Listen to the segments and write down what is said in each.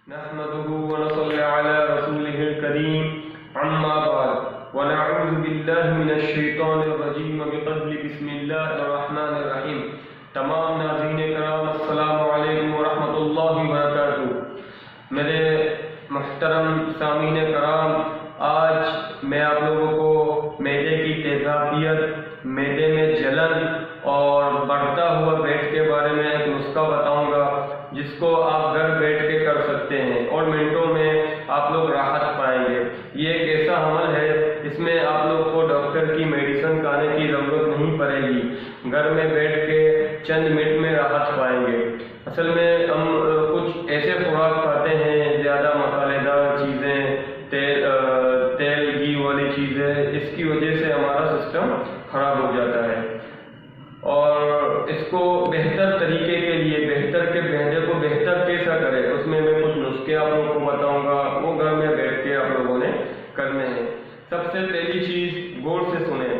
نحمده ونصلي على رسوله الكريم أما بعد ونعوذ بالله من الشیطان الرجیم بقدر بسم اللہ الرحمن الرحیم۔ تمام ناظرین کرام السلام علیکم ورحمۃ اللہ وبرکاتہ۔ میرے محترم سامعین کرام، آج میں آپ لوگوں کو معدے کی تیزابیت، معدے میں جلن اور بڑھتا ہوا پیٹ کے بارے میں ایک نسخہ بتاؤں گا جس کو آپ گھر بیٹھ کے کر سکتے ہیں اور منٹوں میں آپ لوگ راحت پائیں گے۔ یہ ایک ایسا عمل ہے اس میں آپ لوگ کو ڈاکٹر کی میڈیسن کھانے کی ضرورت نہیں پڑے گی، گھر میں بیٹھ کے چند منٹ میں راحت پائیں گے۔ اصل میں ہم کچھ ایسے خوراک کھاتے ہیں، زیادہ مسالے دار چیزیں، تیل گھی والی چیزیں، اس کی وجہ سے ہمارا سسٹم خراب ہو جاتا ہے، اور اس کو بہتر طریقے کے لیے بہتر کے معدے کو بہتر کیسا کرے، اس میں کچھ نسخے آپ لوگوں کو بتاؤں گا، وہ گھر میں بیٹھ کے آپ لوگوں نے کرنے ہیں۔ سب سے پہلی چیز غور سے سنیں،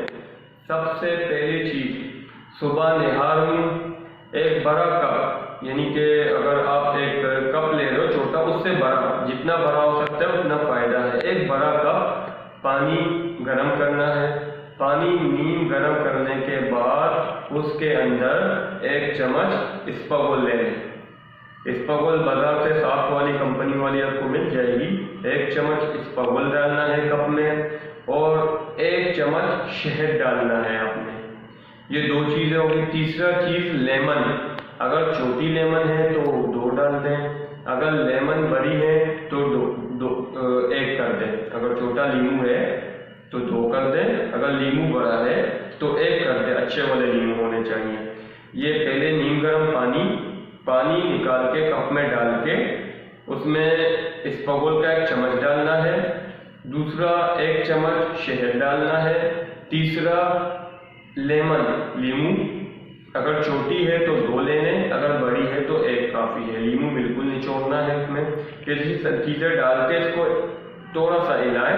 سب سے پہلی چیز صبح نہاروں ایک بڑا کپ، یعنی کہ اگر آپ ایک کپ لے رہے ہو چھوٹا، اس سے بڑا، جتنا بڑا ہو سکتا ہے اتنا فائدہ ہے، ایک بڑا کپ پانی گرم کرنا ہے۔ پانی نیم گرم کرنے کے بعد اس کے اندر ایک چمچ اسپاغول لے لیں۔ اسپاغول بازار سے صاف والی کمپنی والی آپ کو مل جائے گی۔ ایک چمچ اسپاغول ڈالنا ہے کپ میں، اور ایک چمچ شہد ڈالنا ہے آپ نے۔ یہ دو چیزیں ہوگی۔ تیسرا چیز لیمن، اگر چھوٹی لیمن ہے تو 2 ڈال دیں، اگر لیمن بڑی ہے تو 1 کر دیں۔ اگر چھوٹا لیمو ہے تو 2 کر دیں، اگر لیمو بڑا ہے تو 1 کر دیں، اچھے والے لیمو ہونے چاہیے۔ یہ پہلے نیم گرم پانی نکال کے کپ میں ڈال کے اس میں اسپاغول کا 1 چمچ ڈالنا ہے، دوسرا 1 چمچ شہد ڈالنا ہے، تیسرا لیمو، اگر چھوٹی ہے تو 2 لینے، اگر بڑی ہے تو 1 کافی ہے۔ لیمو بالکل نچوڑنا ہے اس میں، کسی چیزیں ڈال کے اس کو تھوڑا سا ہلائیں،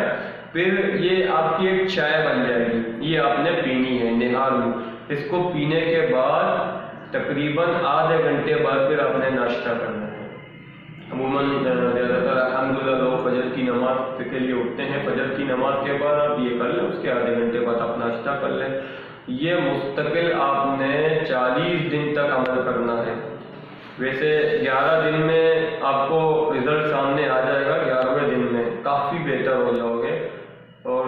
پھر یہ آپ کی ایک چائے بن جائے گی، یہ آپ نے پینی ہے نہاروں۔ اس کو پینے کے بعد تقریباً آدھے گھنٹے بعد پھر آپ نے ناشتہ کرنا ہے۔ عموماً زیادہ تر الحمدللہ لوگ فجر کی نماز کے لیے اٹھتے ہیں، فجر کی نماز کے بعد آپ یہ کر لیں، اس کے آدھے گھنٹے بعد آپ ناشتہ کر لیں۔ یہ مستقل آپ نے 40 دن تک عمل کرنا ہے۔ ویسے 11 دن میں آپ کو رزلٹ سامنے آ جائے گا، 11ویں دن میں کافی بہتر ہو جاؤ گے، اور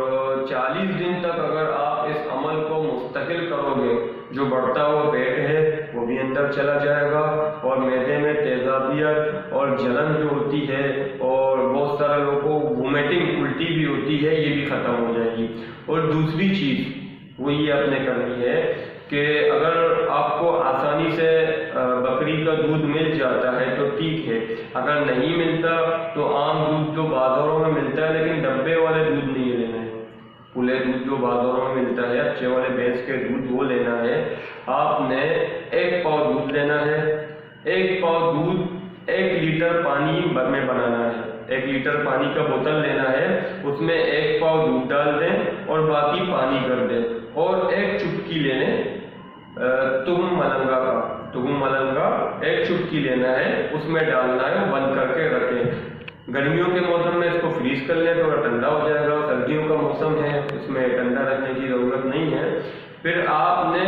40 دن تک اگر آپ اس عمل کو مستقل کرو گے، جو بڑھتا ہوا پیٹ ہے وہ بھی اندر چلا جائے گا، اور معدے میں تیزابیت اور جلن جو ہوتی ہے، اور بہت سارے لوگوں کو وومیٹنگ الٹی بھی ہوتی ہے، یہ بھی ختم ہو جائے گی۔ اور دوسری چیز وہ یہ آپ نے کرنی ہے کہ اگر آپ کو آسانی سے بکری کا دودھ مل جاتا ہے تو ٹھیک ہے، اگر نہیں ملتا تو عام دودھ جو بازاروں میں ملتا ہے، لیکن ڈبے والے دودھ نہیں لینا ہے، کھلے دودھ جو بازاروں میں ملتا ہے اچھے والے بھینس کے دودھ وہ لینا ہے۔ آپ نے 1 پاؤ دودھ لینا ہے، 1 پاؤ دودھ 1 لیٹر پانی میں بنانا ہے۔ 1 لیٹر پانی کا بوتل لینا ہے، اس میں 1 پاؤ دودھ ڈال دیں اور باقی پانی کر دیں، اور 1 چٹکی لے لیں تغم ملنگا 1 چٹکی لینا ہے، اس میں ڈالنا ہے، بند کر کے رکھیں۔ گرمیوں کے موسم میں اس کو فریز کر لیں، تھوڑا ٹھنڈا ہو جائے گا، سردیوں کا موسم ہے اس میں ٹھنڈا رکھنے کی ضرورت نہیں ہے۔ پھر آپ نے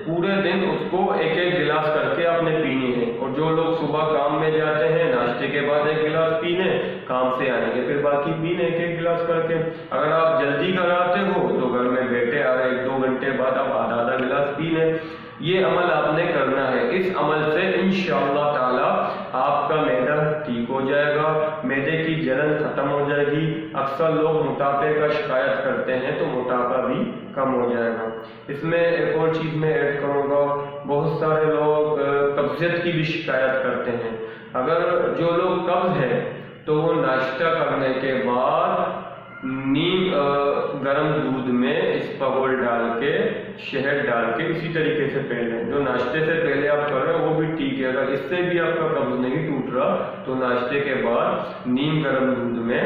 پورے دن اس کو 1 گلاس کر کے آپ نے پینی ہے، اور جو لوگ صبح کام میں جاتے ہیں ناشتے کے بعد 1 گلاس پی لیں، کام سے آئیں گے پھر باقی پی لیں 1 گلاس کر کے۔ اگر آپ جلدی کراتے ہو تو گھر میں بیٹھے 1-2 گھنٹے بعد آپ آدھا گلاس پی لیں۔ یہ عمل آپ نے کرنا ہے۔ اس عمل سے انشاءاللہ تعالی آپ کا معدہ ٹھیک ہو جائے گا، معدے کی جلن ختم ہو جائے گی۔ اکثر لوگ موٹاپے کا شکایت کرتے ہیں تو موٹاپا بھی کم ہو جائے گا۔ اس میں ایک اور چیز میں ایڈ کروں گا، بہت سارے لوگ قبضیت کی بھی شکایت کرتے ہیں۔ اگر جو لوگ قبض ہے تو وہ ناشتہ کرنے کے بعد نیم گرم دودھ میں اسپاغول ڈال کے شہد ڈال کے اسی طریقے سے پہلے جو ناشتے سے پہلے آپ کر رہے ہیں وہ بھی ٹھیک ہے۔ اگر اس سے بھی آپ کا قبض نہیں ٹوٹ رہا تو ناشتے کے بعد نیم گرم دودھ میں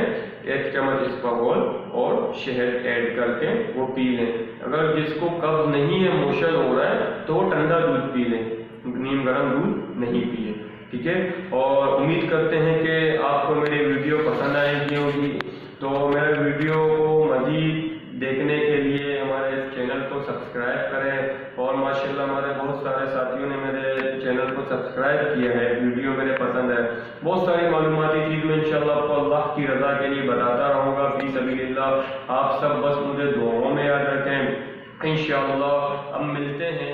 1 چمچ اسپاغول اور شہد ایڈ کر کے وہ پی لیں۔ اگر جس کو قبض نہیں ہے، موشن ہو رہا ہے، تو وہ ٹھنڈا دودھ پی لیں، نیم گرم دودھ نہیں پیے۔ ٹھیک ہے، اور امید کرتے ہیں کہ آپ کو میری ویڈیو پسند آئے گی ہوگی، تو میرے ویڈیو کو مزید دیکھنے کے لیے ہمارے اس چینل کو سبسکرائب کریں، اور ماشاءاللہ ہمارے بہت سارے ساتھیوں نے میرے چینل کو سبسکرائب کیا ہے، ویڈیو میرے پسند ہے، بہت ساری معلوماتی چیز میں انشاءاللہ آپ کو اللہ کی رضا کے لیے بتاتا رہوں گا فی سبیل اللہ۔ آپ سب بس مجھے دعاؤں میں یاد رکھیں، انشاءاللہ اب ملتے ہیں